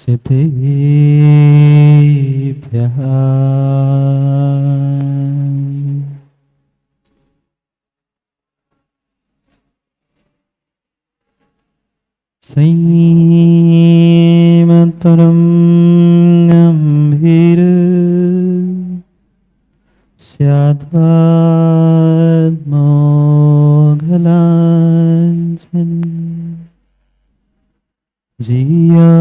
सिद्धेभ्यः संयमतरं गम्भीर स्याद्वाद्मोघलाञ्छन् जियात्रैलोक्यनाथस्य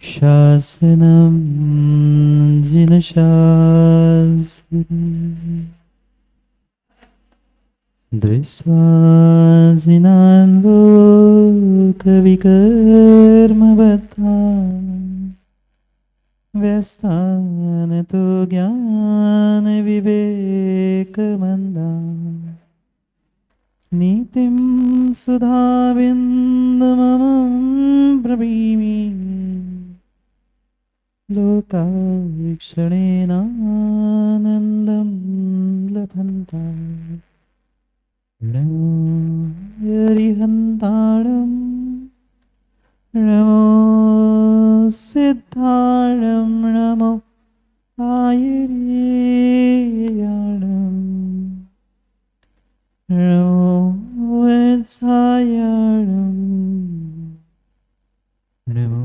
शासनं जिनशासनम् दृष्ट्वा जिनान् लोकविकर्मबद्धान् व्यस्तान् तु ज्ञानविवेकमन्दान् नीतिं सुधाविन्दममं ब्रवीमि लोकाक्षणेनानन्दं लभन्ताम् हरिहन्ताणं नमो सिद्धाणं नमो आयर्याणं नमो वत्सायाणं नमो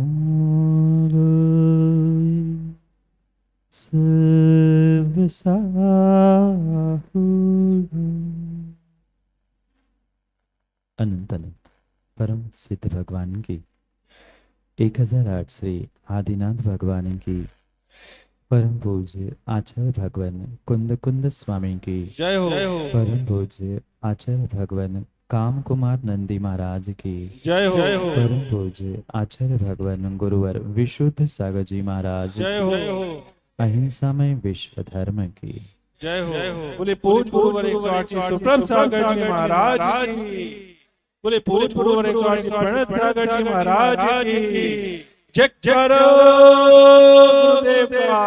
सर्वसाहुः। अनंत अनंत परम सिद्ध भगवान की 1008 श्री आदिनाथ भगवान की परम पूज्य आचार्य भगवान कुंद कुंद स्वामी की जय हो। परम पूज्य आचार्य भगवान काम कुमार नंदी महाराज की जय हो। परम पूज्य आचार्य भगवान गुरुवर विशुद्ध सागर जी महाराज जय हो। अहिंसा में विश्व धर्म की जय हो। बोले पूज गुरुवर 108 सुप्रभ सागर जी महाराज की। बोले पूज गुरुवर 108 प्रणत सागर जी महाराज की। जय करो गुरुदेव का।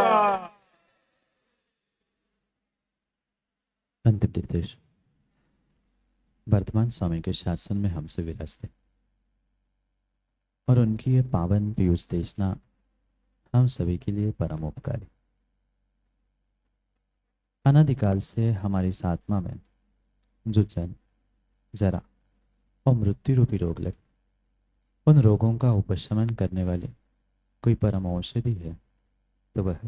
अंतिम निर्देश वर्तमान स्वामी के शासन में हमसे विराजते और उनकी ये पावन पीयूष देशना हम सभी के लिए परम उपकारी। अनादिकाल से हमारी इस आत्मा में जो जन्म जरा और मृत्यु रूपी रोग लगे, उन रोगों का उपशमन करने वाली कोई परम औषधि है तो वह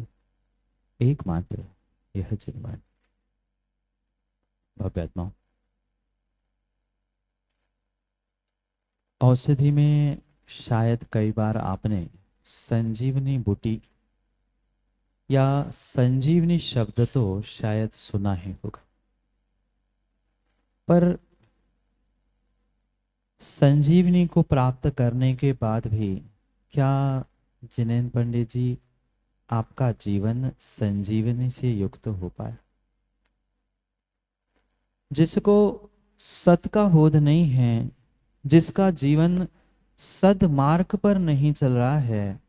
एकमात्र यह जन्म है। भव्यात्मा औषधि में शायद कई बार आपने संजीवनी बूटी या संजीवनी शब्द तो शायद सुना ही होगा, पर संजीवनी को प्राप्त करने के बाद भी क्या जिनेन्द्र पंडित जी आपका जीवन संजीवनी से युक्त हो पाया? जिसको सत का बोध नहीं है, जिसका जीवन सद्मार्ग पर नहीं चल रहा है,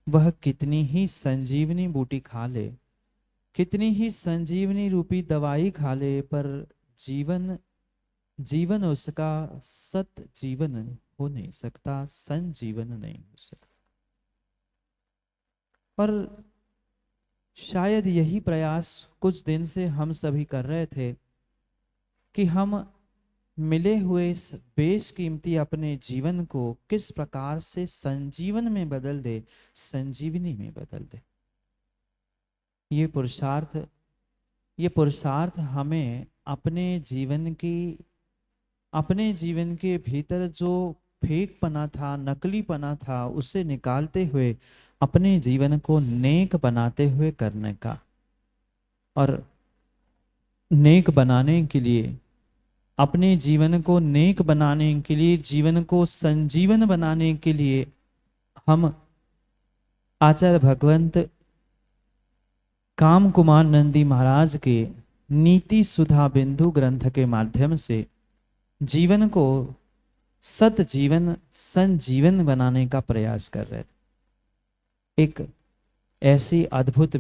वह कितनी ही संजीवनी बूटी खा ले, कितनी ही संजीवनी रूपी दवाई खा ले, पर जीवन उसका सत जीवन हो नहीं सकता, संजीवन नहीं हो सकता। पर शायद यही प्रयास कुछ दिन से हम सभी कर रहे थे कि हम मिले हुए इस बेशकीमती अपने जीवन को किस प्रकार से संजीवन में बदल दे, संजीवनी में बदल दे। ये पुरुषार्थ हमें अपने जीवन के भीतर जो फेकपना था, नकलीपना था, उसे निकालते हुए अपने जीवन को नेक बनाते हुए करने का। और नेक बनाने के लिए, अपने जीवन को नेक बनाने के लिए, जीवन को संजीवन बनाने के लिए हम आचार्य भगवंत काम कुमार नंदी महाराज के नीति सुधा बिंदु ग्रंथ के माध्यम से जीवन को सत जीवन संजीवन बनाने का प्रयास कर रहे थे। एक ऐसी अद्भुत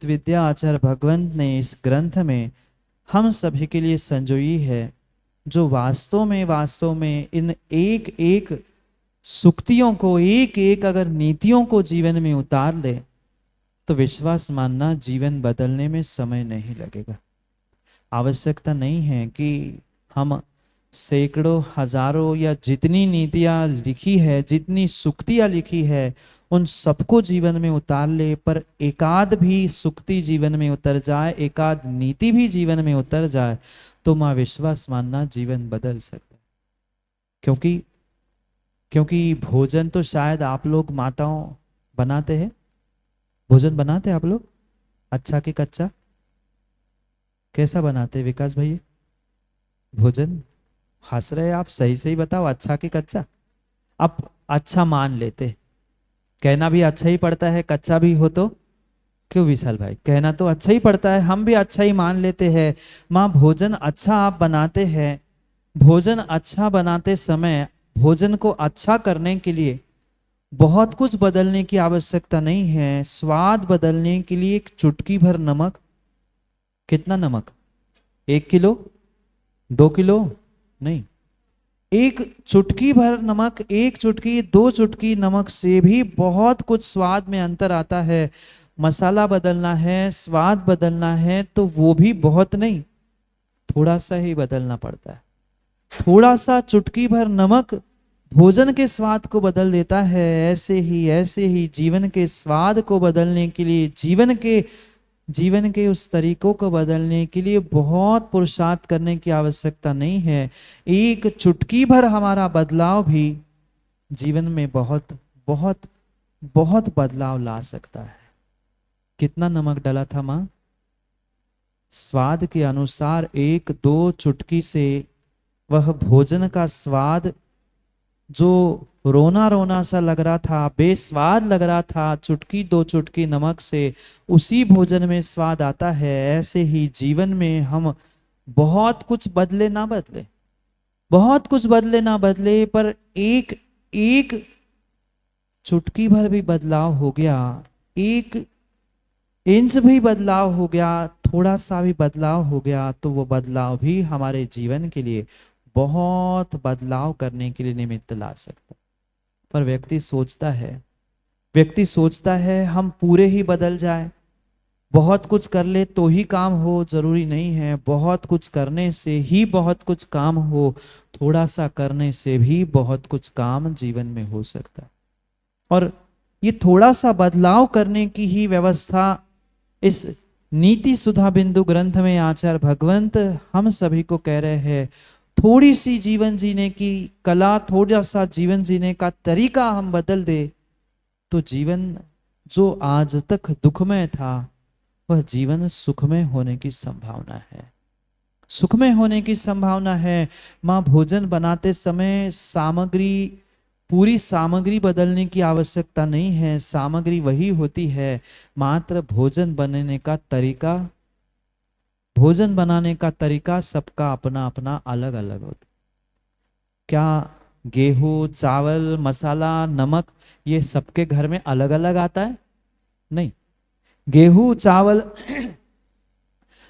विद्या आचार्य भगवंत ने इस ग्रंथ में हम सभी के लिए संजोई है जो वास्तव में इन एक एक सुक्तियों को, एक एक अगर नीतियों को जीवन में उतार ले, तो विश्वास मानना जीवन बदलने में समय नहीं लगेगा। आवश्यकता नहीं है कि हम सैकड़ों, हजारों या जितनी नीतियां लिखी है, जितनी सुक्तियां लिखी है, उन सबको जीवन में उतार ले, पर एकाध भी सुक्ति जीवन में उतर जाए, एकाध नीति भी जीवन में उतर जाए, तो मां विश्वास मानना जीवन बदल सकता है। क्योंकि क्योंकि भोजन तो शायद आप लोग माताओं बनाते हैं, भोजन बनाते हैं आप लोग, अच्छा कि कच्चा? कैसा बनाते हैं विकास भाई भोजन? हंस रहे आप, सही सही बताओ, अच्छा कि कच्चा? आप अच्छा मान लेते, कहना भी अच्छा ही पड़ता है, कच्चा भी हो तो? क्यों विशाल भाई, कहना तो अच्छा ही पड़ता है, हम भी अच्छा ही मान लेते हैं। माँ भोजन अच्छा आप बनाते हैं, भोजन अच्छा बनाते समय भोजन को अच्छा करने के लिए बहुत कुछ बदलने की आवश्यकता नहीं है। स्वाद बदलने के लिए एक चुटकी भर नमक, कितना नमक? 1 किलो, 2 किलो नहीं, एक चुटकी भर नमक, एक चुटकी, 2 चुटकी नमक से भी बहुत कुछ स्वाद में अंतर आता है। मसाला बदलना है, स्वाद बदलना है, तो वो भी बहुत नहीं, थोड़ा सा ही बदलना पड़ता है। थोड़ा सा चुटकी भर नमक भोजन के स्वाद को बदल देता है। ऐसे ही जीवन के स्वाद को बदलने के लिए, जीवन के उस तरीकों को बदलने के लिए बहुत पुरुषार्थ करने की आवश्यकता नहीं है। एक चुटकी भर हमारा बदलाव भी जीवन में बहुत बहुत बहुत बदलाव ला सकता है। कितना नमक डाला था माँ? स्वाद के अनुसार 1-2 चुटकी से वह भोजन का स्वाद जो रोना रोना सा लग रहा था, बेस्वाद लग रहा था, चुटकी 2 चुटकी नमक से उसी भोजन में स्वाद आता है। ऐसे ही जीवन में हम बहुत कुछ बदले ना बदले, बहुत कुछ बदले ना बदले, पर एक एक चुटकी भर भी बदलाव हो गया, 1 इंच भी बदलाव हो गया, थोड़ा सा भी बदलाव हो गया, तो वो बदलाव भी हमारे जीवन के लिए बहुत बदलाव करने के लिए निमित्त ला सकता। पर व्यक्ति सोचता है हम पूरे ही बदल जाए, बहुत कुछ कर ले तो ही काम हो, जरूरी नहीं है। बहुत कुछ करने से ही बहुत कुछ काम हो, थोड़ा सा करने से भी बहुत कुछ काम जीवन में हो सकता है। और ये थोड़ा सा बदलाव करने की ही व्यवस्था इस नीति सुधा बिंदु ग्रंथ में आचार्य भगवंत हम सभी को कह रहे हैं। थोड़ी सी जीवन जीने की कला, थोड़ा सा जीवन जीने का तरीका हम बदल दे, तो जीवन जो आज तक दुखमय था वह जीवन सुखमय होने की संभावना है, सुखमय होने की संभावना है। माँ भोजन बनाते समय पूरी सामग्री बदलने की आवश्यकता नहीं है, सामग्री वही होती है, मात्र भोजन बनाने का तरीका सबका अपना अपना अलग अलग होता। क्या गेहूं, चावल, मसाला, नमक ये सबके घर में अलग अलग आता है? नहीं, गेहूं, चावल,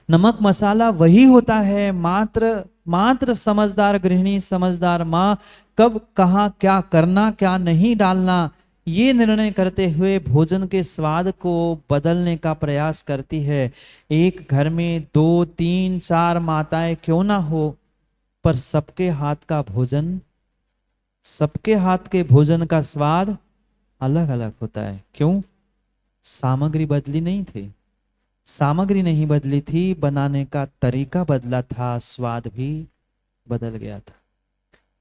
नमक, मसाला वही होता है, मात्र समझदार गृहिणी, समझदार माँ कब कहाँ क्या करना क्या नहीं डालना ये निर्णय करते हुए भोजन के स्वाद को बदलने का प्रयास करती है। एक घर में 2, 3, 4 माताएं क्यों ना हो, पर सबके हाथ के भोजन का स्वाद अलग अलग होता है। क्यों? सामग्री बदली नहीं थी, सामग्री नहीं बदली थी, बनाने का तरीका बदला था, स्वाद भी बदल गया था।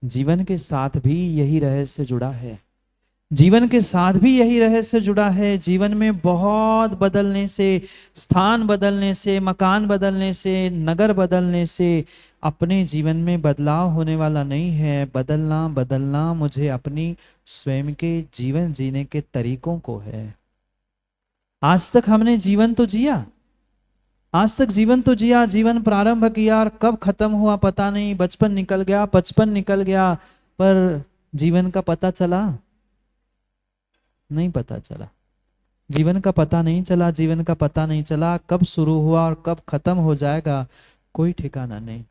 जीवन के साथ भी यही रहस्य जुड़ा है, जीवन के साथ भी यही रहस्य जुड़ा है। जीवन में बहुत बदलने से, स्थान बदलने से, मकान बदलने से, नगर बदलने से अपने जीवन में बदलाव होने वाला नहीं है। बदलना मुझे अपनी स्वयं के जीवन जीने के तरीकों को है। आज तक हमने जीवन तो जिया, जीवन प्रारंभ किया और कब खत्म हुआ पता नहीं। बचपन निकल गया, पर जीवन का पता चला नहीं, पता चला जीवन का पता नहीं चला, कब शुरू हुआ और कब खत्म हो जाएगा कोई ठिकाना नहीं।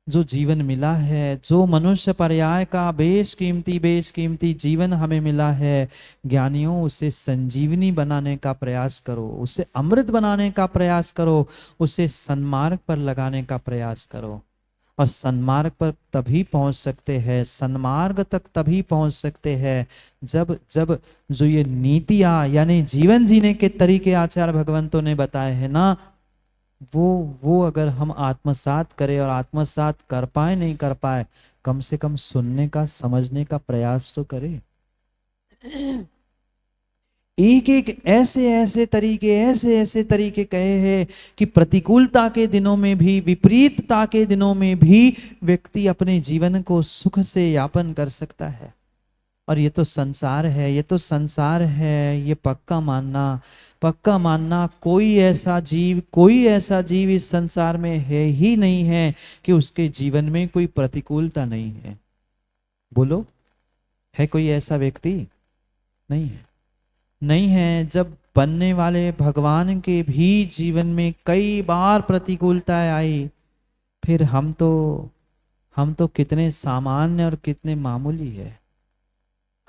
जो जीवन मिला है, जो मनुष्य पर्याय का बेशकीमती जीवन हमें मिला है, ज्ञानियों उसे संजीवनी बनाने का प्रयास करो, उसे अमृत बनाने का प्रयास करो, उसे सन्मार्ग पर लगाने का प्रयास करो। और सन्मार्ग पर तभी पहुंच सकते हैं, सन्मार्ग तक तभी पहुंच सकते हैं जब जब जो ये नीतियां यानी जीवन जीने के तरीके आचार्य भगवंतों ने बताए हैं ना, वो अगर हम आत्मसात करें, और आत्मसात कर पाए नहीं कर पाए, कम से कम सुनने का समझने का प्रयास तो करें। एक एक ऐसे ऐसे तरीके कहे हैं कि प्रतिकूलता के दिनों में भी, विपरीतता के दिनों में भी व्यक्ति अपने जीवन को सुख से यापन कर सकता है। और ये तो संसार है, ये तो संसार है, ये पक्का मानना कोई ऐसा जीव इस संसार में है ही नहीं है कि उसके जीवन में कोई प्रतिकूलता नहीं है। बोलो, है कोई ऐसा व्यक्ति? नहीं है। जब बनने वाले भगवान के भी जीवन में कई बार प्रतिकूलताएं आई, फिर हम तो कितने सामान्य और कितने मामूली है।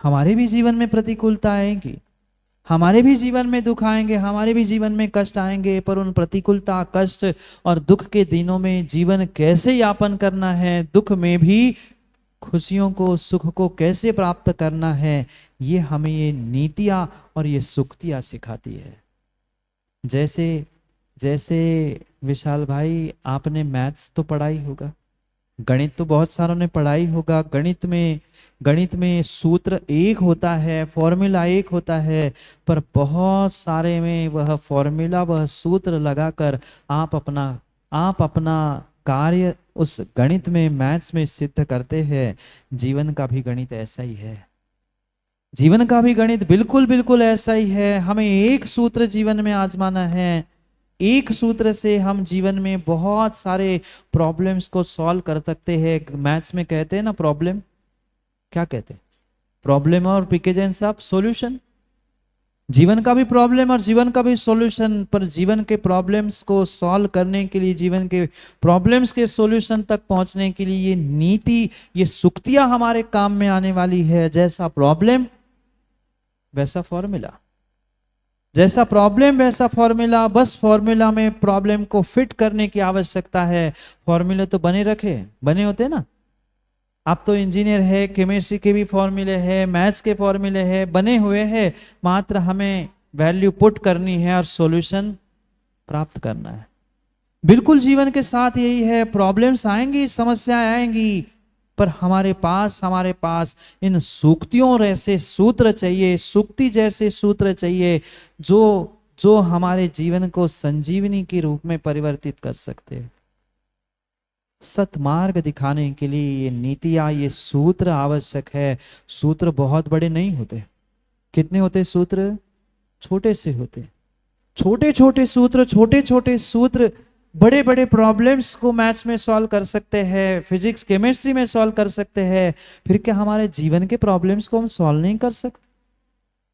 हमारे भी जीवन में प्रतिकूलता आएगी, हमारे भी जीवन में दुख आएंगे, हमारे भी जीवन में कष्ट आएंगे, पर उन प्रतिकूलता, कष्ट और दुख के दिनों में जीवन कैसे यापन करना है, दुख में भी खुशियों को, सुख को कैसे प्राप्त करना है, ये हमें ये नीतियां और ये सुक्तियां सिखाती है। जैसे विशाल भाई, आपने मैथ्स तो पढ़ाई होगा, गणित तो बहुत सारों ने पढ़ाई होगा। गणित में सूत्र एक होता है, फॉर्मूला एक होता है, पर बहुत सारे में वह फॉर्मूला, वह सूत्र लगाकर आप अपना कार्य उस गणित में, मैथ्स में सिद्ध करते हैं। जीवन का भी गणित ऐसा ही है, जीवन का भी गणित बिल्कुल ऐसा ही है। हमें एक सूत्र जीवन में आजमाना है, एक सूत्र से हम जीवन में बहुत सारे प्रॉब्लम्स को सॉल्व कर सकते हैं। मैथ्स में कहते हैं ना, प्रॉब्लम क्या कहते हैं? प्रॉब्लम और पिकेजेंस ऑफ सॉल्यूशन। जीवन का भी प्रॉब्लम और जीवन का भी सॉल्यूशन, पर जीवन के प्रॉब्लम्स को सॉल्व करने के लिए, जीवन के प्रॉब्लम्स के सॉल्यूशन तक पहुंचने के लिए ये नीति, ये सुक्तियां हमारे काम में आने वाली है। जैसा प्रॉब्लम वैसा फॉर्मूला, जैसा प्रॉब्लम वैसा फॉर्मूला। बस फॉर्मूला में प्रॉब्लम को फिट करने की आवश्यकता है। फॉर्मूले तो बने होते ना। आप तो इंजीनियर है, केमिस्ट्री के भी फॉर्मूले है, मैथ्स के फॉर्मूले है, बने हुए हैं, मात्र हमें वैल्यू पुट करनी है और सॉल्यूशन प्राप्त करना है। बिल्कुल जीवन के साथ यही है, प्रॉब्लम्स आएंगी, समस्याएं आएंगी, पर हमारे पास इन सूक्तियों जैसे सूत्र चाहिए, सूक्ति जैसे सूत्र चाहिए, जो हमारे जीवन को संजीवनी के रूप में परिवर्तित कर सकते हैं। सतमार्ग दिखाने के लिए ये नीतियां, ये सूत्र आवश्यक है। सूत्र बहुत बड़े नहीं होते। कितने होते सूत्र? छोटे से होते। छोटे छोटे सूत्र बड़े बड़े प्रॉब्लम्स को मैथ्स में सॉल्व कर सकते हैं, फिजिक्स केमिस्ट्री में सॉल्व कर सकते हैं। फिर क्या हमारे जीवन के प्रॉब्लम्स को हम सॉल्व नहीं कर सकते?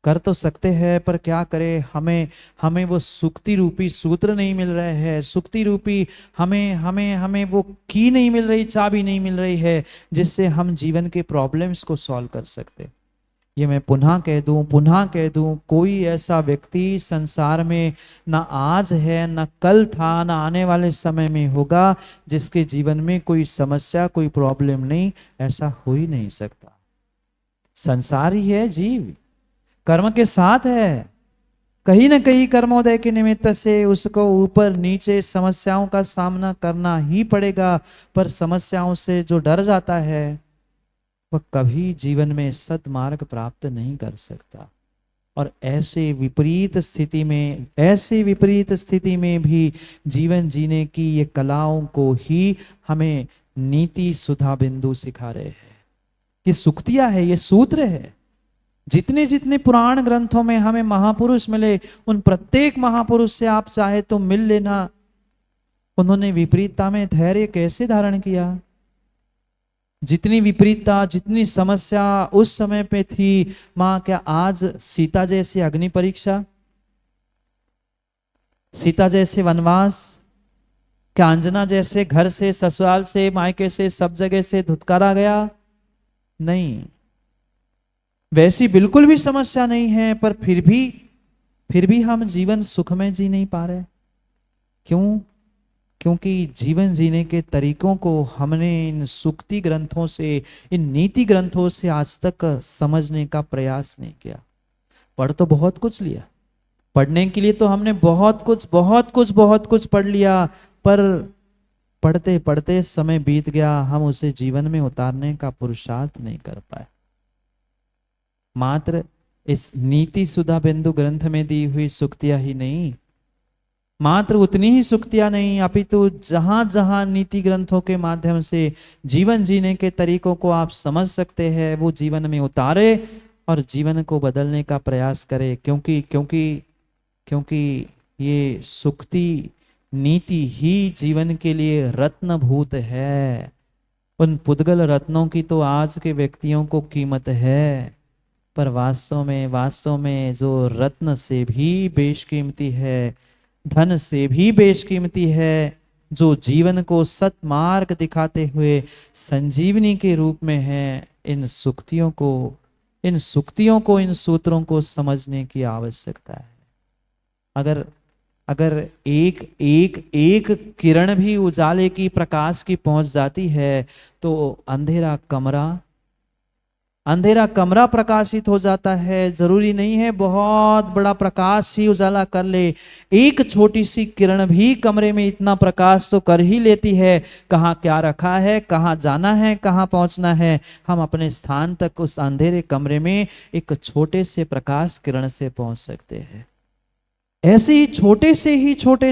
कर तो सकते हैं, पर क्या करें, हमें वो सुक्ति रूपी सूत्र नहीं मिल रहे हैं, सुक्ति रूपी हमें वो की नहीं मिल रही, चाबी नहीं मिल रही है जिससे हम जीवन के प्रॉब्लम्स को सॉल्व कर सकते। ये मैं पुनः कह दूं, कोई ऐसा व्यक्ति संसार में ना आज है, ना कल था, ना आने वाले समय में होगा, जिसके जीवन में कोई समस्या, कोई प्रॉब्लम नहीं। ऐसा हो ही नहीं सकता। संसार ही है, जीव कर्म के साथ है, कहीं ना कहीं कर्मोदय के निमित्त से उसको ऊपर नीचे समस्याओं का सामना करना ही पड़ेगा। पर समस्याओं से जो डर जाता है वह कभी जीवन में सद्मार्ग प्राप्त नहीं कर सकता। और ऐसे विपरीत स्थिति में भी जीवन जीने की ये कलाओं को ही हमें नीति सुधा बिंदु सिखा रहे हैं। ये सुक्तियां है, ये सूत्र है। जितने जितने पुराण ग्रंथों में हमें महापुरुष मिले, उन प्रत्येक महापुरुष से आप चाहे तो मिल लेना, उन्होंने विपरीतता में धैर्य कैसे धारण किया। जितनी विपरीतता, जितनी समस्या उस समय पे थी, मां क्या आज सीता जैसी अग्नि परीक्षा, सीता जैसे वनवास, क्या अंजना जैसे घर से, ससुराल से, मायके से, सब जगह से धुतकारा गया? नहीं, वैसी बिल्कुल भी समस्या नहीं है, पर फिर भी हम जीवन सुख में जी नहीं पा रहे। क्यों? क्योंकि जीवन जीने के तरीकों को हमने इन सूक्ति ग्रंथों से, इन नीति ग्रंथों से आज तक समझने का प्रयास नहीं किया। पढ़ तो बहुत कुछ लिया, पढ़ने के लिए तो हमने बहुत कुछ पढ़ लिया, पर पढ़ते पढ़ते समय बीत गया, हम उसे जीवन में उतारने का पुरुषार्थ नहीं कर पाए। मात्र इस नीति सुधा बिंदु ग्रंथ में दी हुई सुक्तियां ही नहीं, मात्र उतनी ही सुक्तियां नहीं, अपितु जहां जहां नीति ग्रंथों के माध्यम से जीवन जीने के तरीकों को आप समझ सकते हैं, वो जीवन में उतारे और जीवन को बदलने का प्रयास करे। क्योंकि क्योंकि क्योंकि ये सुक्ति नीति ही जीवन के लिए रत्नभूत है। उन पुद्गल रत्नों की तो आज के व्यक्तियों को कीमत है, पर वास्तव में जो रत्न से भी बेशकीमती है, धन से भी बेशकीमती है, जो जीवन को सत्मार्ग दिखाते हुए संजीवनी के रूप में है, इन सुक्तियों को, इन सूत्रों को समझने की आवश्यकता है। अगर एक एक एक किरण भी उजाले की, प्रकाश की पहुंच जाती है, तो अंधेरा कमरा प्रकाशित हो जाता है। जरूरी नहीं है बहुत बड़ा प्रकाश ही उजाला कर ले, एक छोटी सी किरण भी कमरे में इतना प्रकाश तो कर ही लेती है। कहाँ क्या रखा है, कहाँ जाना है, कहाँ पहुंचना है, हम अपने स्थान तक उस अंधेरे कमरे में एक छोटे से प्रकाश किरण से पहुंच सकते हैं। ऐसे ही छोटे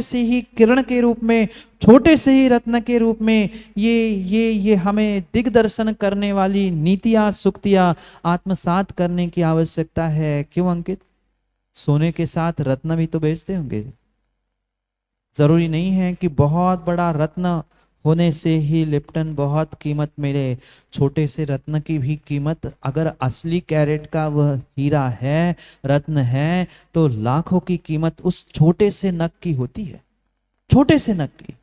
से ही किरण के रूप में, छोटे से ही रत्न के रूप में ये हमें दिग्दर्शन करने वाली नीतियां, सुक्तियां आत्मसात करने की आवश्यकता है। क्यों अंकित? सोने के साथ रत्न भी तो बेचते होंगे। जरूरी नहीं है कि बहुत बड़ा रत्न होने से ही लिप्टन बहुत कीमत मिले। छोटे से रत्न की भी कीमत, अगर असली कैरेट का वह हीरा है, रत्न है, तो लाखों की कीमत उस छोटे से नग की होती है, छोटे से नग की।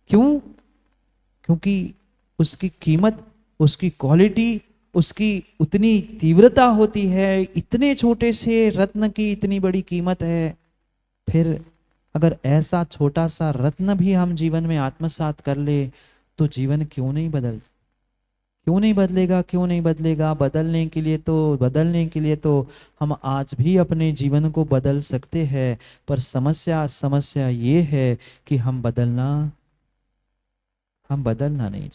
क्यों? क्योंकि उसकी कीमत, उसकी क्वालिटी, उसकी उतनी तीव्रता होती है। इतने छोटे से रत्न की इतनी बड़ी कीमत है। फिर अगर ऐसा छोटा सा रत्न भी हम जीवन में आत्मसात कर ले, तो जीवन क्यों नहीं बदलेगा? बदलने के लिए तो हम आज भी अपने जीवन को बदल सकते हैं, पर समस्या ये है कि हम बदलना नहीं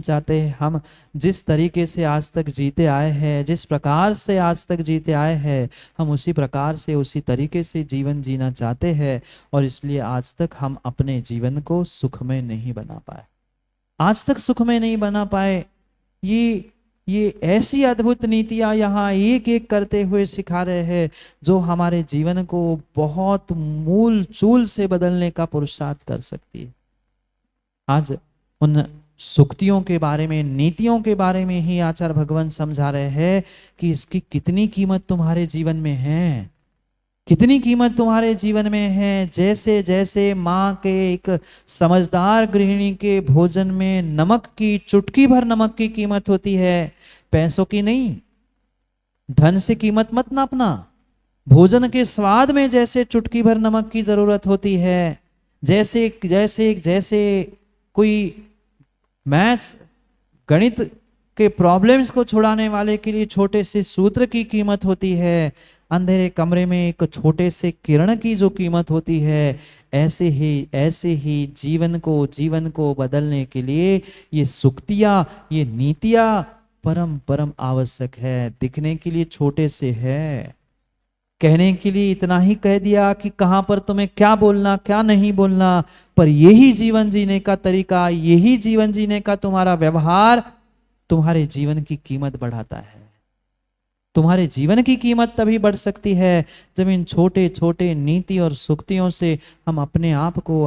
चाहते। हम जिस तरीके से आज तक जीते आए हैं, जिस प्रकार से आज तक जीते आए हैं, हम उसी प्रकार से, उसी तरीके से जीवन जीना चाहते हैं, और इसलिए आज तक हम अपने जीवन को सुखमय नहीं बना पाए। ये ऐसी अद्भुत नीतियां यहाँ एक एक करते हुए सिखा रहे हैं, जो हमारे जीवन को बहुत मूल चूल से बदलने का पुरुषार्थ कर सकती है। आज उन सुक्तियों के बारे में, नीतियों के बारे में ही आचार्य भगवान समझा रहे हैं कि इसकी कितनी कीमत तुम्हारे जीवन में है, कितनी कीमत तुम्हारे जीवन में है। जैसे जैसे माँ के, एक समझदार गृहिणी के भोजन में नमक की, चुटकी भर नमक की कीमत होती है, पैसों की नहीं। धन से कीमत मत नापना। भोजन के स्वाद में जैसे चुटकी भर नमक की जरूरत होती है, जैसे कोई मैथ्स, गणित के प्रॉब्लम्स को छुड़ाने वाले के लिए छोटे से सूत्र की कीमत होती है, अंधेरे कमरे में एक छोटे से किरण की जो कीमत होती है, ऐसे ही जीवन को बदलने के लिए ये सुक्तियां, ये नीतियां परम आवश्यक है। दिखने के लिए छोटे से है, कहने के लिए इतना ही कह दिया कि कहां पर तुम्हें क्या बोलना, क्या नहीं बोलना, पर यही जीवन जीने का तरीका, यही जीवन जीने का तुम्हारा व्यवहार तुम्हारे जीवन की कीमत बढ़ाता है। तुम्हारे जीवन की कीमत तभी बढ़ सकती है जब इन छोटे छोटे नीति और सुक्तियों से हम अपने आप को,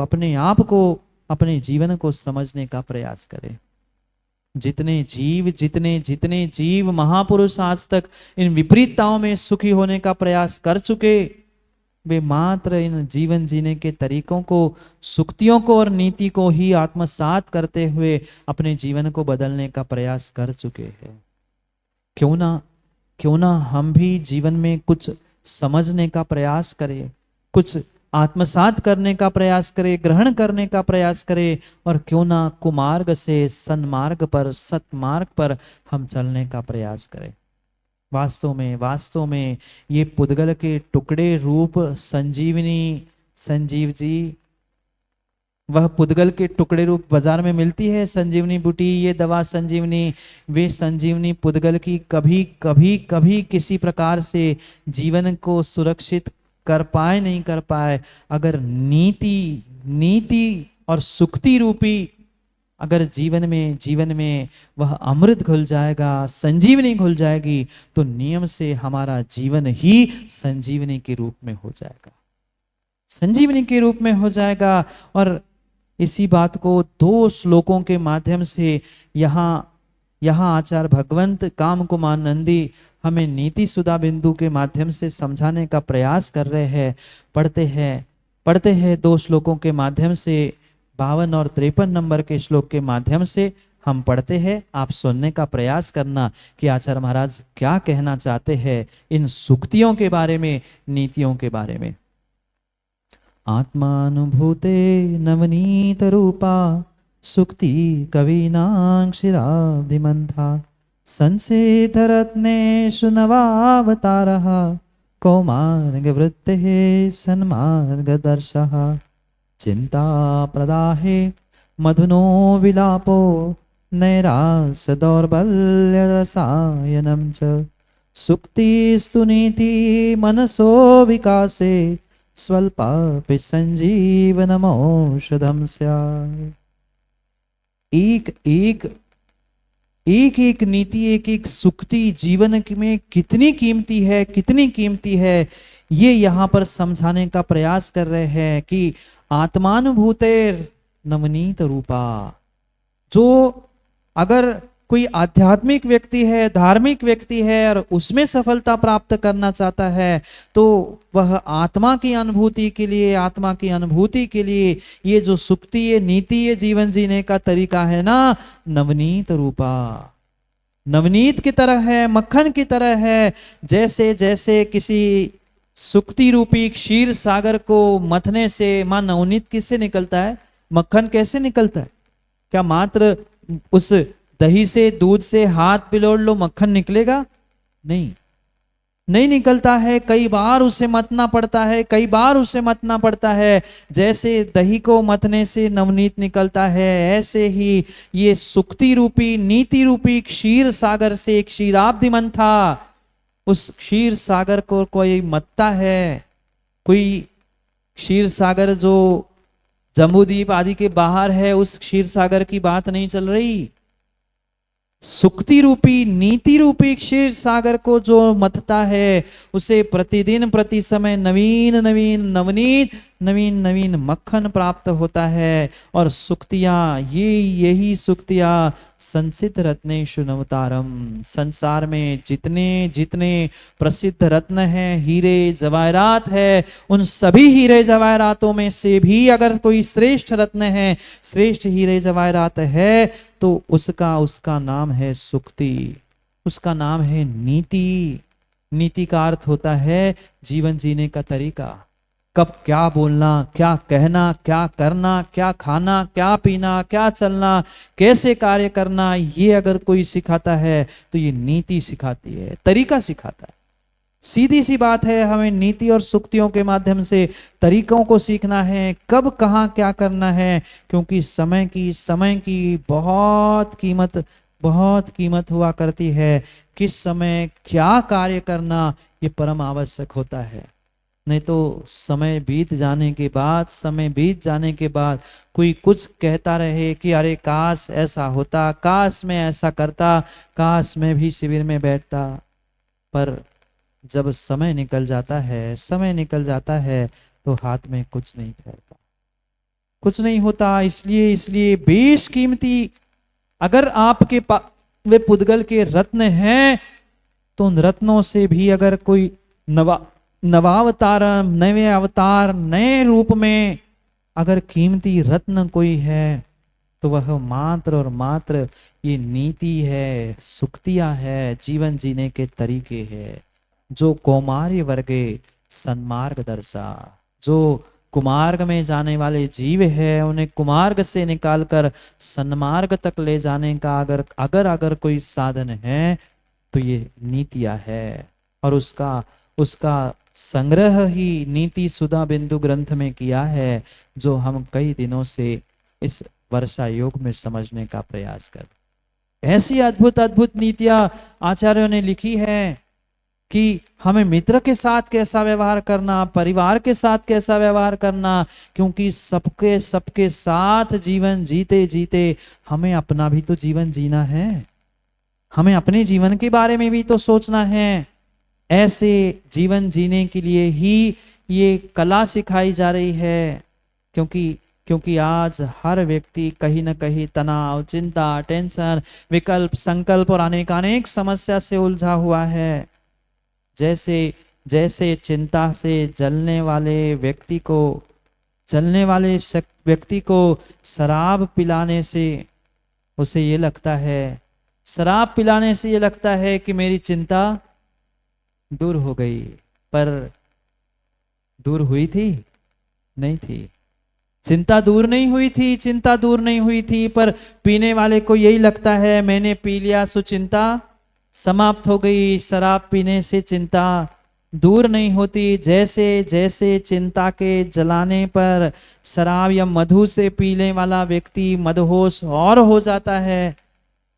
अपने जीवन को समझने का प्रयास करें। जितने जीव महापुरुष आज तक इन विपरीतताओं में सुखी होने का प्रयास कर चुके, वे मात्र इन जीवन जीने के तरीकों को, सुक्तियों को और नीति को ही आत्मसात करते हुए अपने जीवन को बदलने का प्रयास कर चुके हैं। क्यों ना हम भी जीवन में कुछ समझने का प्रयास करें, कुछ आत्मसात करने का प्रयास करें, ग्रहण करने का प्रयास करें, और क्यों ना कुमार्ग से सन्मार्ग पर, सतमार्ग पर हम चलने का प्रयास करें। वास्तव में ये पुद्गल के टुकड़े रूप संजीवनी, संजीव जी, वह पुद्गल के टुकड़े रूप बाजार में मिलती है संजीवनी बूटी, ये दवा संजीवनी, वे संजीवनी पुद्गल की कभी कभी कभी किसी प्रकार से जीवन को सुरक्षित कर पाए, नहीं कर पाए। अगर नीति और सुक्ति रूपी अगर जीवन में वह अमृत घुल जाएगा, संजीवनी घुल जाएगी, तो नियम से हमारा जीवन ही संजीवनी के रूप में हो जाएगा, संजीवनी के रूप में हो जाएगा। और इसी बात को 2 श्लोकों के माध्यम से यहाँ आचार्य भगवंत काम कुमार नंदी हमें नीति सुधा बिंदु के माध्यम से समझाने का प्रयास कर रहे हैं। पढ़ते हैं 2 श्लोकों के माध्यम से, 52 और 53 नंबर के श्लोक के माध्यम से हम पढ़ते हैं। आप सुनने का प्रयास करना कि आचार्य महाराज क्या कहना चाहते हैं इन सुक्तियों के बारे में, नीतियों के बारे में। आत्मानुभूते नवनीत रूपा सुक्ति कवीनाक्षिराब्धिमन्था संसेधरत्नेषु नवावतारः कौमार्गवृत्तेः सन्मार्गदर्शः चिंता प्रदाहे मधुनो विलापो नैरास्य दौर्बल्य रसायनं च सुक्तिस्तु नीति मनसो विकासे स्वल्पापि संजीवनमौषधं स्यात्। एक नीति, एक सुक्ति जीवन में कितनी कीमती है, ये यहाँ पर समझाने का प्रयास कर रहे हैं कि आत्मानुभूतेर नवनीत रूपा। जो अगर कोई आध्यात्मिक व्यक्ति है, धार्मिक व्यक्ति है और उसमें सफलता प्राप्त करना चाहता है, तो वह आत्मा की अनुभूति के लिए ये जो सुक्ति, ये नीति, ये जीवन जीने का तरीका है ना, नवनीत रूपा, नवनीत की तरह है, मक्खन की तरह है। जैसे किसी सुक्ति रूपी क्षीर सागर को मथने से मां नवनीत किससे निकलता है, मक्खन कैसे निकलता है? क्या मात्र उस दही से, दूध से हाथ पिलोड़ लो मक्खन निकलेगा? नहीं निकलता है। कई बार उसे मतना पड़ता है। जैसे दही को मथने से नवनीत निकलता है, ऐसे ही ये सुक्ति रूपी, नीति रूपी क्षीर सागर से क्षीराब्धि मंथा, उस क्षीर सागर को कोई मत्ता है। कोई क्षीर सागर जो जम्बूद्वीप आदि के बाहर है, उस क्षीर सागर की बात नहीं चल रही। सुक्ति रूपी, नीति रूपी क्षीर सागर को जो मथता है, उसे प्रतिदिन प्रति समय नवीन मक्खन प्राप्त होता है। और सुक्तियां, यही सुक्तियां संसिद्ध रत्नेषु नवतारम, संसार में जितने प्रसिद्ध रत्न हैं, हीरे जवाहरात है, उन सभी हीरे जवाहरातों में से भी अगर कोई श्रेष्ठ रत्न है, श्रेष्ठ हीरे जवाहरात है, तो उसका नाम है सुक्ति, उसका नाम है नीति। नीति का अर्थ होता है जीवन जीने का तरीका। कब क्या बोलना, क्या कहना, क्या करना, क्या खाना, क्या पीना, क्या चलना, कैसे कार्य करना, ये अगर कोई सिखाता है तो ये नीति सिखाती है, तरीका सिखाता है। सीधी सी बात है, हमें नीति और सुक्तियों के माध्यम से तरीकों को सीखना है, कब कहाँ क्या करना है, क्योंकि समय की बहुत कीमत हुआ करती है। किस समय क्या कार्य करना, ये परम आवश्यक होता है। नहीं तो समय बीत जाने के बाद कोई कुछ कहता रहे कि अरे काश ऐसा होता, काश मैं ऐसा करता, काश मैं भी शिविर में बैठता। पर जब समय निकल जाता है तो हाथ में कुछ नहीं ठहरता, कुछ नहीं होता। इसलिए बेशकीमती, अगर आपके पास वे पुद्गल के रत्न हैं, तो उन रत्नों से भी अगर कोई नवावतार, नए अवतार, नए रूप में अगर कीमती रत्न कोई है तो वह मात्र और मात्र ये नीति है, सुक्तियां है, जीवन जीने के तरीके है, जो कौमार्य वर्गे सन्मार्ग दर्शा। जो कुमार्ग में जाने वाले जीव है उन्हें कुमार्ग से निकालकर सन्मार्ग तक ले जाने का अगर अगर अगर कोई साधन है तो ये नीतियां है। और उसका उसका संग्रह ही नीति सुधा बिंदु ग्रंथ में किया है, जो हम कई दिनों से इस वर्षा योग में समझने का प्रयास कर। ऐसी अद्भुत अद्भुत नीतियां आचार्यों ने लिखी है कि हमें मित्र के साथ कैसा व्यवहार करना, परिवार के साथ कैसा व्यवहार करना, क्योंकि सबके सबके साथ जीवन जीते जीते हमें अपना भी तो जीवन जीना है, हमें अपने जीवन के बारे में भी तो सोचना है। ऐसे जीवन जीने के लिए ही ये कला सिखाई जा रही है, क्योंकि आज हर व्यक्ति कहीं ना कहीं तनाव, चिंता, टेंशन, विकल्प, संकल्प और अनेक समस्या से उलझा हुआ है। जैसे जैसे चिंता से जलने वाले व्यक्ति को शराब पिलाने से उसे ये लगता है, शराब पिलाने से ये लगता है कि मेरी चिंता दूर हो गई, पर दूर हुई थी? नहीं थी। चिंता दूर नहीं हुई थी, चिंता दूर नहीं हुई थी, पर पीने वाले को यही लगता है मैंने पी लिया सो चिंता समाप्त हो गई। शराब पीने से चिंता दूर नहीं होती। जैसे जैसे चिंता के जलाने पर शराब या मधु से पीने वाला व्यक्ति मदहोश और हो जाता है,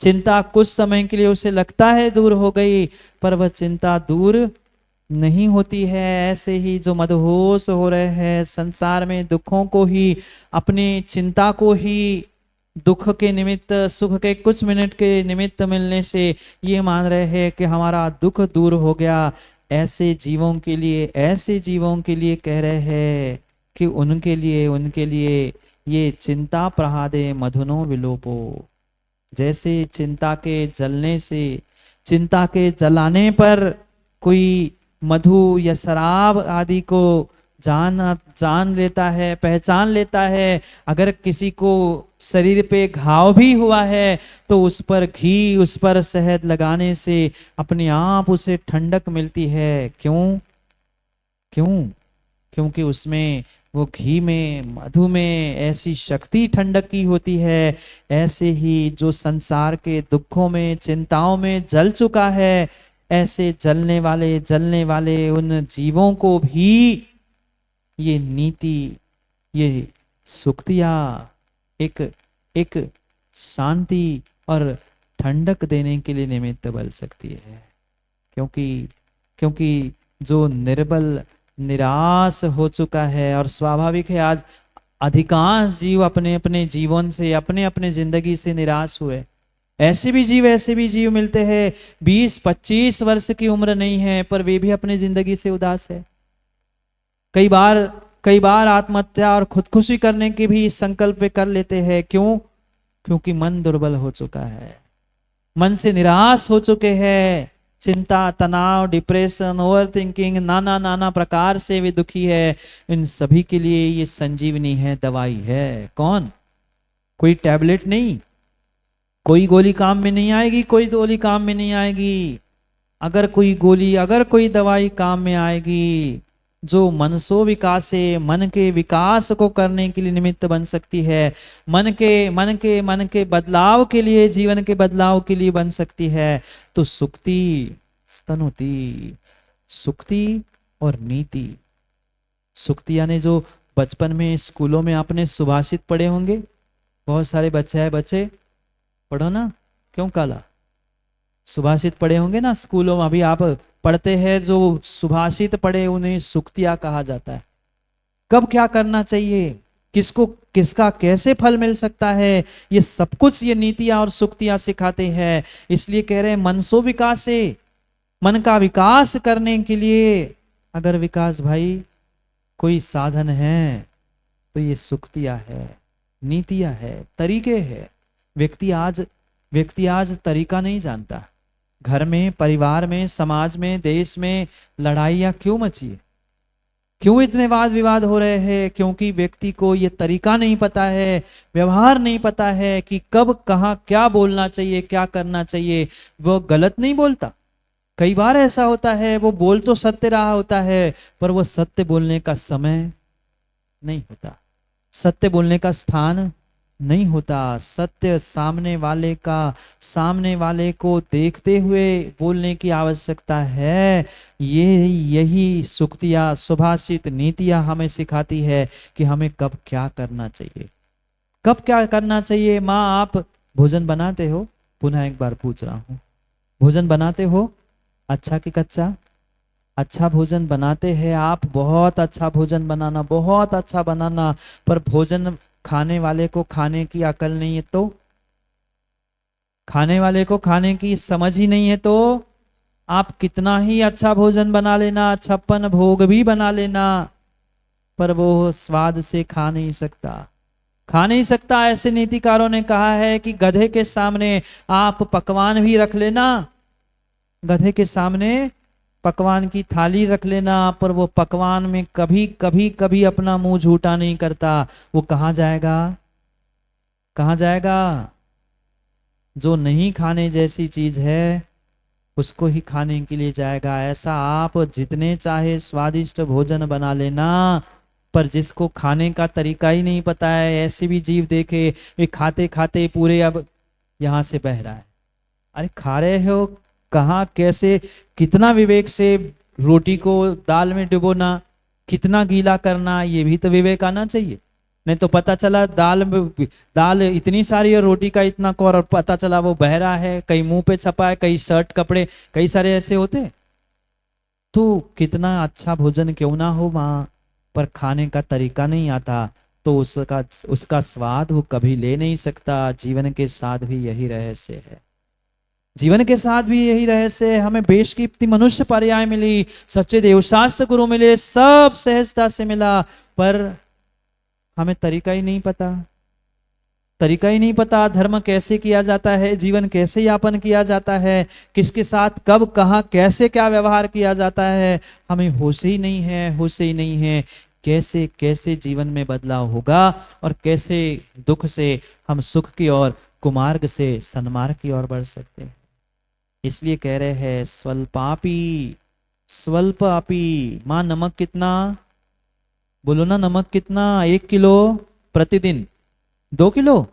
चिंता कुछ समय के लिए उसे लगता है दूर हो गई, पर वह चिंता दूर नहीं होती है। ऐसे ही जो मदहोश हो रहे हैं संसार में दुखों को ही, अपनी चिंता को ही दुख के निमित्त, सुख के कुछ मिनट के निमित्त मिलने से ये मान रहे हैं कि हमारा दुख दूर हो गया, ऐसे जीवों के लिए कह रहे हैं कि उनके लिए ये चिंता प्रहादे मधुनो विलोपो। जैसे चिंता के जलने से, चिंता के जलाने पर कोई मधु या शराब आदि को जान लेता है, पहचान लेता है। अगर किसी को शरीर पे घाव भी हुआ है तो उस पर घी, उस पर शहद लगाने से अपने आप उसे ठंडक मिलती है। क्यों? क्योंकि उसमें वो घी में, मधु में ऐसी शक्ति ठंडक की होती है। ऐसे ही जो संसार के दुखों में, चिंताओं में जल चुका है, ऐसे जलने वाले उन जीवों को भी ये नीति, ये सुक्तियां एक शांति और ठंडक देने के लिए निमित्त बन सकती है। क्योंकि जो निर्बल, निराश हो चुका है, और स्वाभाविक है आज अधिकांश जीव अपने अपने जीवन से, अपने अपने जिंदगी से निराश हुए। ऐसे भी जीव मिलते हैं 20-25 वर्ष की उम्र नहीं है पर वे भी अपनी जिंदगी से उदास है। कई बार आत्महत्या और खुदकुशी करने के भी संकल्प वे कर लेते हैं। क्योंकि मन दुर्बल हो चुका है, मन से निराश हो चुके हैं। चिंता, तनाव, डिप्रेशन, ओवर थिंकिंग, नाना प्रकार से वे दुखी है। इन सभी के लिए ये संजीवनी है, दवाई है। कौन? कोई टैबलेट नहीं, कोई गोली काम में नहीं आएगी, कोई गोली काम में नहीं आएगी। अगर कोई दवाई काम में आएगी जो मनसो विकासे, मन के विकास को करने के लिए निमित्त बन सकती है, मन के बदलाव के लिए, जीवन के बदलाव के लिए बन सकती है, तो सुक्ति, स्तनुति, सुक्ति और नीति। सुक्ति यानी जो बचपन में स्कूलों में आपने सुभाषित पढ़े होंगे, बहुत सारे बच्चे पढ़ो ना, क्यों काला? सुभाषित पढ़े होंगे ना स्कूलों में, अभी आप पढ़ते हैं। जो सुभाषित पढ़े उन्हें सुक्तियां कहा जाता है। कब क्या करना चाहिए, किसको किसका कैसे फल मिल सकता है, ये सब कुछ ये नीतियां और सुक्तियां सिखाते हैं। इसलिए कह रहे हैं मनसो विकास से, मन का विकास करने के लिए अगर विकास भाई कोई साधन है तो ये सुक्तियां है, नीतियां है, तरीके है। व्यक्ति आज तरीका नहीं जानता। घर में, परिवार में, समाज में, देश में लड़ाइयाँ क्यों मची है? क्यों इतने वाद विवाद हो रहे हैं? क्योंकि व्यक्ति को ये तरीका नहीं पता है, व्यवहार नहीं पता है कि कब कहाँ क्या बोलना चाहिए, क्या करना चाहिए। वो गलत नहीं बोलता, कई बार ऐसा होता है वो बोल तो सत्य रहा होता है, पर वो सत्य बोलने का समय नहीं होता, सत्य बोलने का स्थान नहीं होता। सत्य सामने वाले का, सामने वाले को देखते हुए बोलने की आवश्यकता है। ये यही सुक्तियाँ, सुभाषित नीतियाँ हमें सिखाती है कि हमें कब क्या करना चाहिए, कब क्या करना चाहिए। माँ, आप भोजन बनाते हो? पुनः एक बार पूछ रहा हूँ, भोजन बनाते हो? अच्छा कि कच्चा? अच्छा भोजन बनाते हैं आप, बहुत अच्छा भोजन बनाना, बहुत अच्छा बनाना, पर भोजन खाने वाले को खाने की अकल नहीं है तो, खाने वाले को खाने की समझ ही नहीं है तो आप कितना ही अच्छा भोजन बना लेना, 56 भोग भी बना लेना, पर वो स्वाद से खा नहीं सकता, खा नहीं सकता। ऐसे नीतिकारों ने कहा है कि गधे के सामने आप पकवान भी रख लेना, गधे के सामने पकवान की थाली रख लेना, पर वो पकवान में कभी कभी कभी अपना मुंह झूठा नहीं करता। वो कहाँ जाएगा? कहाँ जाएगा? जो नहीं खाने जैसी चीज है उसको ही खाने के लिए जाएगा। ऐसा आप जितने चाहे स्वादिष्ट भोजन बना लेना, पर जिसको खाने का तरीका ही नहीं पता है, ऐसे भी जीव देखे वे खाते खाते पूरे अब यहाँ से बह रहा है। अरे खा रहे हो कहाँ, कैसे, कितना विवेक से रोटी को दाल में डुबोना, कितना गीला करना, ये भी तो विवेक आना चाहिए। नहीं तो पता चला दाल इतनी सारी और रोटी का इतना कौर, और पता चला वो बह रहा है, कहीं मुंह पे छपा है, कहीं शर्ट कपड़े, कई सारे ऐसे होते। तो कितना अच्छा भोजन क्यों ना हो माँ, पर खाने का तरीका नहीं आता तो उसका उसका स्वाद वो कभी ले नहीं सकता। जीवन के साथ भी यही रहस्य है, जीवन के साथ भी यही रहस्य है। हमें बेशकीमती मनुष्य पर्याय मिली, सच्चे देवशास्त्र गुरु मिले, सब सहजता से मिला, पर हमें तरीका ही नहीं पता, तरीका ही नहीं पता। धर्म कैसे किया जाता है, जीवन कैसे यापन किया जाता है, किसके साथ कब कहाँ कैसे क्या व्यवहार किया जाता है, हमें होश ही नहीं है, होश ही नहीं है। कैसे कैसे जीवन में बदलाव होगा और कैसे दुख से हम सुख की ओर, कुमार्ग से सन्मार्ग की ओर बढ़ सकते हैं। इसलिए कह रहे हैं स्वल्पापी, स्वल्पापी। माँ नमक कितना? बोलो ना, नमक कितना? 1 किलो प्रतिदिन? 2 किलो?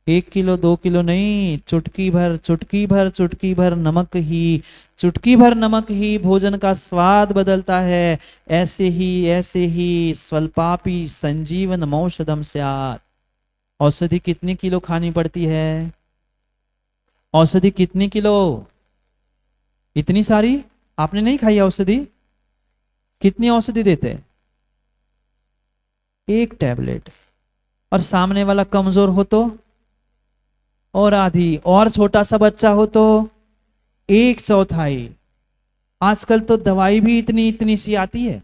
1 किलो 2 किलो नहीं, चुटकी भर, चुटकी भर, चुटकी भर नमक ही, चुटकी भर नमक ही भोजन का स्वाद बदलता है। ऐसे ही स्वल्पापी संजीवन मौषधम स्यात्। औषधि कितनी किलो खानी पड़ती है? औषधि कितनी किलो? इतनी सारी आपने नहीं खाई औषधि? कितनी औषधि देते हैं? 1 टैबलेट। और सामने वाला कमजोर हो तो और आधी, और छोटा सा बच्चा हो तो 1/4। आजकल तो दवाई भी इतनी इतनी सी आती है,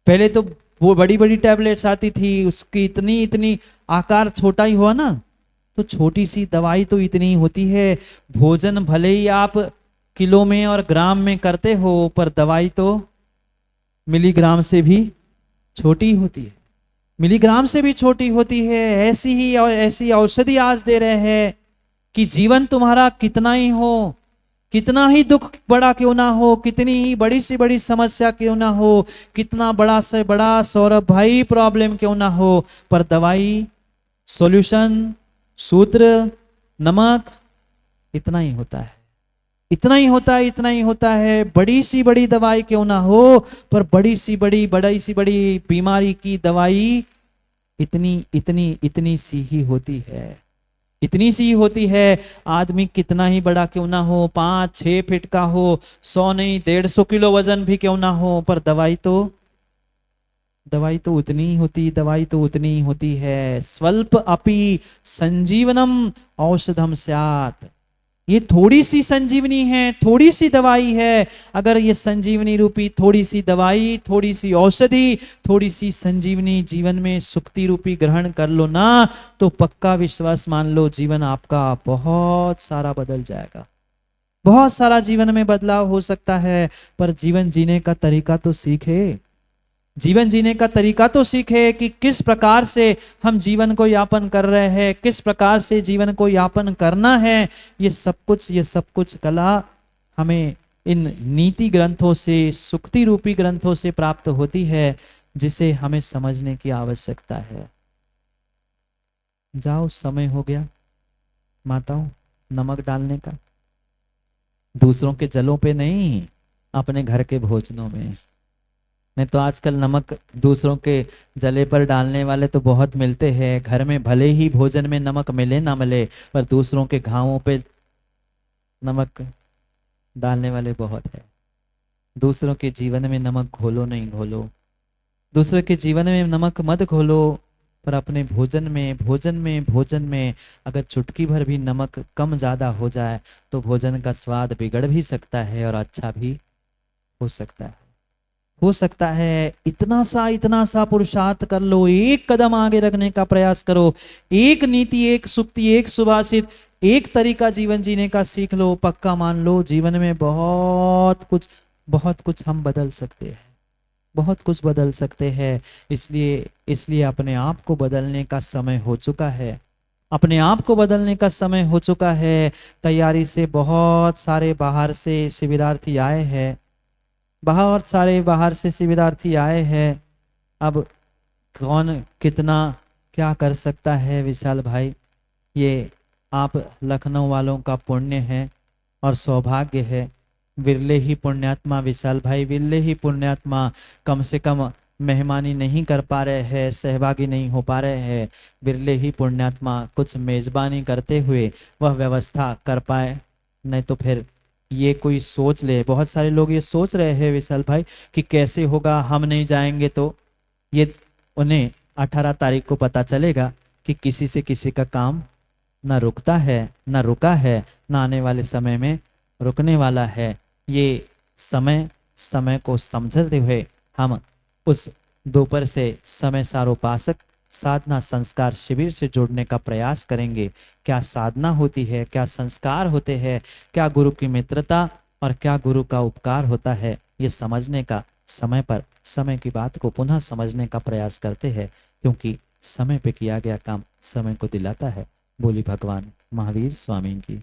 पहले तो वो बड़ी बड़ी टैबलेट्स आती थी, उसकी इतनी इतनी आकार छोटा ही हुआ ना, तो छोटी सी दवाई तो इतनी ही होती है। भोजन भले ही आप किलो में और ग्राम में करते हो, पर दवाई तो मिलीग्राम से भी छोटी होती है, मिलीग्राम से भी छोटी होती है। ऐसी ही और ऐसी औषधि आज दे रहे हैं कि जीवन तुम्हारा कितना ही हो, कितना ही दुख बड़ा क्यों ना हो, कितनी ही बड़ी सी बड़ी समस्या क्यों ना हो, कितना बड़ा से बड़ा सौरभ भाई प्रॉब्लम क्यों ना हो, पर दवाई, सॉल्यूशन, सूत्र, नमक इतना ही होता है, इतना ही होता है, इतना ही होता है। बड़ी सी बड़ी दवाई क्यों ना हो, पर बड़ी सी बड़ी बीमारी की दवाई इतनी इतनी इतनी सी ही होती है, इतनी सी होती है। आदमी कितना ही बड़ा क्यों ना हो, 5-6 फीट का हो, 100 नहीं 150 किलो वजन भी क्यों ना हो, पर दवाई तो उतनी ही होती, दवाई तो उतनी ही होती है। स्वल्प अपि संजीवनम औषधम स्यात्। ये थोड़ी सी संजीवनी है, थोड़ी सी दवाई है। अगर ये संजीवनी रूपी थोड़ी सी दवाई, थोड़ी सी औषधि, थोड़ी सी संजीवनी जीवन में सुक्ति रूपी ग्रहण कर लो ना, तो पक्का विश्वास मान लो, जीवन आपका बहुत सारा बदल जाएगा, बहुत सारा जीवन में बदलाव हो सकता है। पर जीवन जीने का तरीका तो सीखे, जीवन जीने का तरीका तो सीखे कि किस प्रकार से हम जीवन को यापन कर रहे हैं, किस प्रकार से जीवन को यापन करना है। ये सब कुछ कला हमें इन नीति ग्रंथों से, सुक्ति रूपी ग्रंथों से प्राप्त होती है, जिसे हमें समझने की आवश्यकता है। जाओ, समय हो गया माताओं नमक डालने का। दूसरों के जलों पे नहीं, अपने घर के भोजनों में। नहीं तो आजकल नमक दूसरों के जले पर डालने वाले तो बहुत मिलते हैं। घर में भले ही भोजन में नमक मिले ना मिले, पर दूसरों के घावों पे नमक डालने वाले बहुत है। दूसरों के जीवन में नमक घोलो नहीं घोलो, दूसरों के जीवन में नमक मत घोलो, पर अपने भोजन में अगर चुटकी भर भी नमक कम ज़्यादा हो जाए तो भोजन का स्वाद बिगड़ भी सकता है और अच्छा भी हो सकता है। इतना सा पुरुषार्थ कर लो, एक कदम आगे रखने का प्रयास करो, एक नीति, एक सुक्ति, एक सुभाषित, एक तरीका जीवन जीने का सीख लो। पक्का मान लो, जीवन में बहुत कुछ हम बदल सकते हैं, बहुत कुछ बदल सकते हैं। इसलिए अपने आप को बदलने का समय हो चुका है, अपने आप को बदलने का समय हो चुका है। तैयारी से बहुत सारे बाहर से शिविरार्थी आए हैं, बहुत सारे बाहर से शिविरार्थी आए हैं। अब कौन कितना क्या कर सकता है विशाल भाई, ये आप लखनऊ वालों का पुण्य है और सौभाग्य है। विरले ही पुण्यात्मा विशाल भाई, विरले ही पुण्यात्मा कम से कम मेहमानी नहीं कर पा रहे हैं, सहभागी नहीं हो पा रहे हैं। विरले ही पुण्यात्मा कुछ मेजबानी करते हुए वह व्यवस्था कर पाए। नहीं तो फिर ये कोई सोच ले, बहुत सारे लोग ये सोच रहे हैं विशाल भाई कि कैसे होगा, हम नहीं जाएंगे तो। ये उन्हें 18 तारीख को पता चलेगा कि किसी से किसी का काम ना रुकता है, ना रुका है, ना आने वाले समय में रुकने वाला है। ये समय को समझते हुए हम उस दोपहर से समय सारोपासक साधना संस्कार शिविर से जुड़ने का प्रयास करेंगे। क्या साधना होती है, क्या संस्कार होते हैं, क्या गुरु की मित्रता और क्या गुरु का उपकार होता है, ये समझने का समय की बात को पुनः समझने का प्रयास करते हैं, क्योंकि समय पे किया गया काम समय को दिलाता है। बोली भगवान महावीर स्वामी की।